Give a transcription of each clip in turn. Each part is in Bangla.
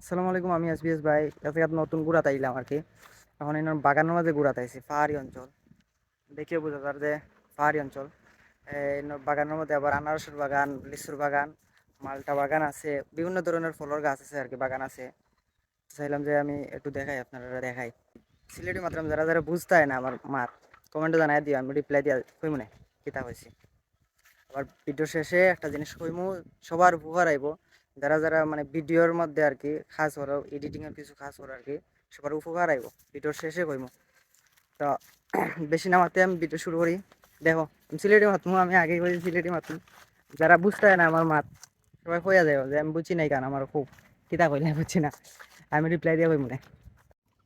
আসসালামু আলাইকুম, আমি এসবিএস ভাই। আজকে নতুন গুড়াত আইলাম আর কি। এখন এনার বাগানের মাঝে গুড়াত আইছি, পাহাড়ি অঞ্চল দেখিয়ে বোঝা যার যে পাহাড়ি অঞ্চল। এনার বাগানের মধ্যে আবার আনারসের বাগান, লিচুর বাগান, মালটা বাগান আছে, বিভিন্ন ধরনের ফলের গাছ আছে আর কি, বাগান আছে। চাইলাম যে আমি একটু দেখাই, আপনারা দেখাই। সিলেটি মাত্রাম যারা যারা বুঝতে না আমার মার কমেন্টে জানাই দিও, আমি রিপ্লাই দিয়া কইমু না কিতা হয়েছে। আবার ভিডিও শেষে একটা জিনিস কইমু, সবার উপকার আইব। যারা যারা মানে ভিডিওর মধ্যে আর কি খাস ওরা এডিটিং এর কিছু খাস ওরা আর কি, সবার উপকার আইব ভিডিওর শেষে কইমু। তো বেশি না মাতে আমি ভিডিও শুরু করি। দেখো, আমি সিলেটি মাতমু, আমি আগেই কইছি সিলেটি মাতমু। যারা বুঝতে না আমার মাত সবাই কইয়া যায় যে আমি বুঝি নাই, কারণ আমার খুব কিতা কইলে বুঝছি না, আমি রিপ্লাই দিয়ে কইমু না।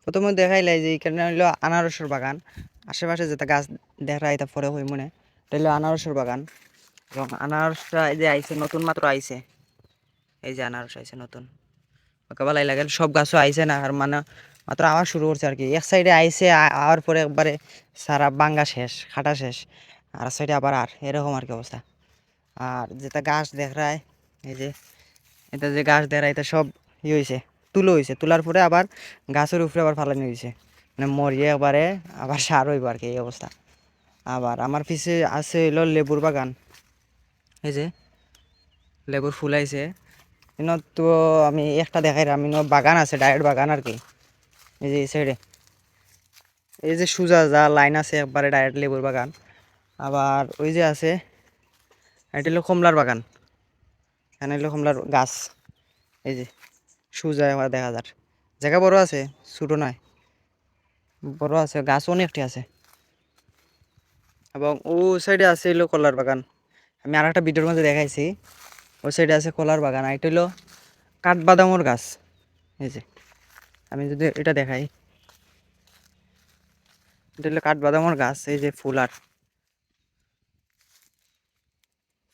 প্রথমে দেখাইলাই যে এখানে হইলো আনারসের বাগান। আশেপাশে যেটা গাছ দেখা এটা পরে কইমু না, এটা হইলো আনারসের বাগান। এবং আনারসটা এই যে আইছে, নতুন মাত্র আইছে। এই যে আনারস আইছে নতুন, ভালাই লাগে। সব গাছও আইছে না, আর মানে মাত্র আওয়া শুরু করছে আর কি। এক সাইডে আইছে, আওয়ার পরে একবারে সারা বাঙ্গা শেষ, খাটা শেষ। আর সাইডে আবার এরকম আর কি অবস্থা। আর যেটা গাছ দেখায়, এই যে এটা যে গাছ দেখায়, এটা সব হয়েছে, তুলো হয়েছে। তোলার পরে আবার গাছের উপরে আবার ফালানি হয়েছে, মানে মরিয়ে একবারে আবার সার হইব আর কি, এই অবস্থা। আবার আমার পিছে আছে হইলো লেবুর বাগান। এই যে লেবুর ফুল আইছে। তো আমি একটা দেখাই, আমি বাগান আছে, ডাইরেক্ট বাগান আর কি। এই যে এই সাইডে এই যে সুজা যা লাইন আছে, একবারে ডাইরেক্ট লেবুর বাগান। আবার ওই যে আছে, এটা হলো কমলার বাগান। এখানে হলো কমলার গাছ। এই যে সুজা আমার দেখা যার জায়গা বড় আছে, ছোটো নয়, বড় আছে, গাছ অনেকটি আছে। এবং ও সাইডে আছে হলো কলার বাগান। আমি আর একটা ভিডিওর মধ্যে দেখাইছি, ওই সাইডে আছে কলার বাগান। আর এটা হলো কাঠবাদামর গাছ। এই যে আমি যদি এটা দেখাই, এটা হলো কাঠবাদামর গাছ। এই যে ফুলার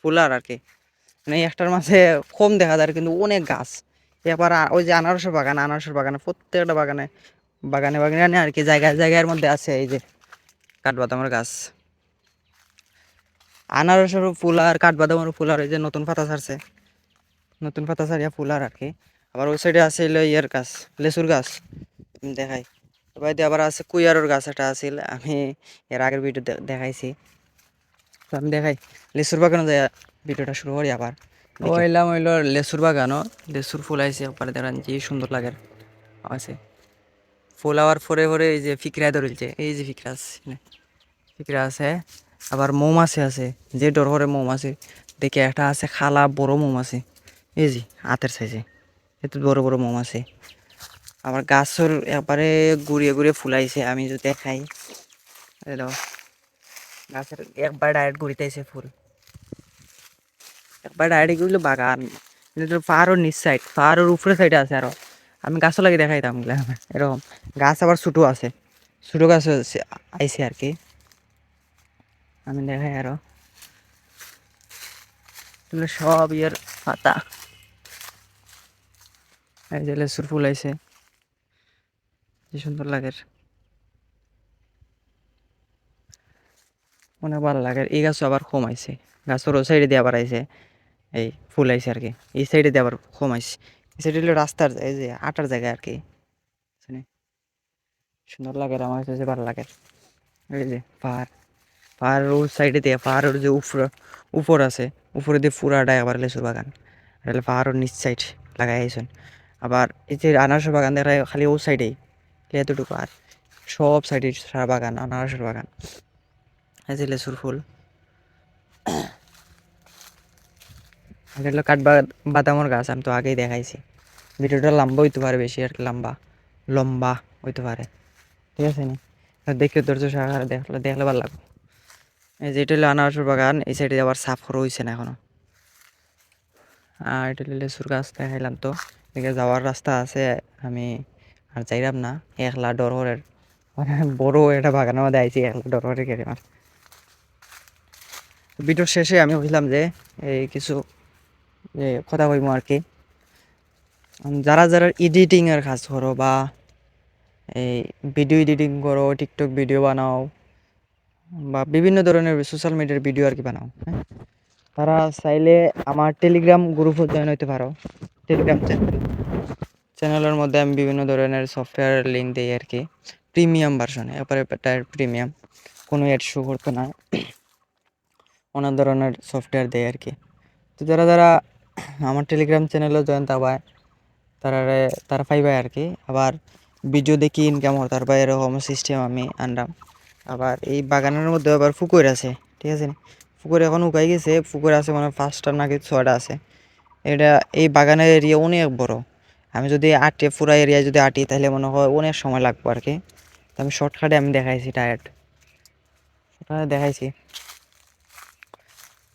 ফুলার আর কি, মানে একটার মাঝে কম দেখা যায় কিন্তু অনেক গাছ। এবার ওই যে আনারসের বাগান, আনারসের বাগানে প্রত্যেকটা বাগানে বাগানে বাগানে আর কি, জায়গায় জায়গার মধ্যে আছে এই যে কাঠবাদামের গাছ। আনারসেরও ফুল আর কাঠবাদামেরও ফুল, আর এই যে নতুন পাতা ছাড়ছে, নতুন পাতা ছাড়িয়া ফুল আর কি। আবার ওই সাইডে আছে হলো ইয়ার গাছ, লেচুর গাছ। আমি দেখাই, এবার আবার আছে কুইয়ারের গাছ একটা আছিল, আমি এর আগের ভিডিও দেখাইছি। তো আমি দেখাই লেচুর বাগানে যাই, ভিডিওটা শুরু করি আবার। ও এলাম হইলো লেচুর বাগানও, লেচুর ফুল আইছে একবারে, দেখেন যে সুন্দর লাগে আছে ফুল। আবার ফরে ফরে এই যে ফিকরা ধরেছে, এই যে ফিকরা আছে, ফিকরা আছে। আবার মৌমাছি আছে, যে ডর করে মৌমাছি দেখে একটা আছে খালা বড় মৌমাছি, এই যে হাতের সাইজে, এত বড় বড় মৌমাছি। আবার গাছের একবারে ঘুরিয়ে ঘুরিয়ে ফুলাইছে, আমি যদি দেখাই, গাছের একবার ডাইরেক্ট ঘুরিতেছে ফুল, একবার ডাইরেক্ট গুলো বাগান। পাহাড়ের নিচ সাইড, পাহাড়ের উপরে সাইডে আছে আরো, আমি গাছও লাগে দেখাইতাম এরকম। গাছ আবার ছোটো আছে, ছোটো গাছ আইছে আর কি, আমি দেখাই আরো। সব ইয়ের পাতা, এই যে লেচুর ফুল আইছে, কি সুন্দর লাগে, অনেক ভালো লাগে। এই গাছও আবার কমাইছে, গাছের ও সাইডে দিয়ে আবার আইছে, এই ফুল আইছে আর কি। এই সাইডে দিয়ে আবার কমাইছে, এই সাইডে হলো রাস্তার এই যে আটার জায়গা আর কি, সুন্দর লাগে, আমার কাছে ভালো লাগে। এই যে পাহাড়, পাহাড়ের ওই সাইডে দিয়ে, পাহাড়ের যে উপর আছে, উপরে দিয়ে পুরাটাই আবার লেচুর বাগান। এটা পাহাড়ের নিচ সাইড লাগাই আইসন। আবার এই যে আনারসের বাগান দেখা খালি ও সাইডেই, এতটুকু। আর সব সাইডে সারা বাগান, আনারসের বাগান। এই যে লেচুর ফুল, এটা হলো বাদামর গাছ, আমি তো আগেই দেখাইছি। ভিডিওটা লম্বা হইতে পারে, বেশি আর কি লম্বা লম্বা হইতে পারে, ঠিক আছে নি? দেখে ধৈর্য সহকারে দেখলে দেখলে ভালো লাগবে। এই যে এটা হলো আনারসের বাগান, এই সাইডে আবার সাফ করা হয়েছে না এখনো। আর এটা হলো লেচুর গাছ দেখাইলাম। তো এদিকে যাওয়ার রাস্তা আছে, আমি আর যাইলাম না, একলা ডর করে, মানে বড় একটা বাগানের মধ্যে আইছি, একলা ডর করে গেলে আমার। ভিডিওর শেষে আমি বুঝলাম যে এই কিছু যে কথা কইমু আর কি। যারা যারা এডিটিংয়ের কাজ করো, বা এই ভিডিও এডিটিং করো, টিকটক ভিডিও বানাও, বা বিভিন্ন ধরনের সোশ্যাল মিডিয়ার ভিডিও আর কি বানাও, হ্যাঁ, তারা চাইলে আমার টেলিগ্রাম গ্রুপে জয়েন হইতে পারো, টেলিগ্রাম চ্যানেল। চ্যানেলের মধ্যে আমি বিভিন্ন ধরনের সফটওয়্যার লিঙ্ক দিই আর কি, প্রিমিয়াম ভার্সনে, এরপরে প্রিমিয়াম, কোনো অ্যাড শো করতো না, অনেক ধরনের সফটওয়্যার দেয় আর কি। তো যারা যারা আমার টেলিগ্রাম চ্যানেলে জয়েন থাকবায় তারা পাইবে আর কি। আবার ভিডিও দেখি ইনকাম হয় তারপর এরকম সিস্টেম আমি আনলাম। আবার এই বাগানের মধ্যে আবার পুকুর আছে, ঠিক আছে নি? পুকুর এখন উকাই গেছে, পুকুর আছে মানে 5টা নাকি 6টা আছে। এটা এই বাগানের এরিয়া অনেক বড়। আমি যদি আটে পুরা এরিয়া যদি আটি তাহলে মনে হয় অনেক সময় লাগবে আর কি। তো আমি শর্টকাটে আমি দেখাইছি ডাইরেক্ট, দেখাইছি।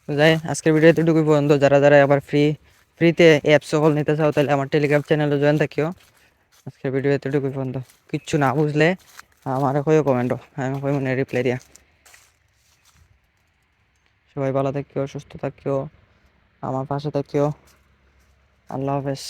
তো যাই, আজকের ভিডিও এতটুকুই পর্যন্ত। যারা যারা আবার ফ্রিতে অ্যাপ সকল নিতে চাও তাহলে আমার টেলিগ্রাম চ্যানেলে জয়েন থাকিও। আজকের ভিডিও এতটুকুই পর্যন্ত। কিচ্ছু না বুঝলে আমার কইও কমেন্টও, আমি কই মনে রিপ্লাই দিয়া। সবাই ভালো থাকিও, সুস্থ থাকিও, আমার পাশে থাকিও। আল্লাহ হাফেজ।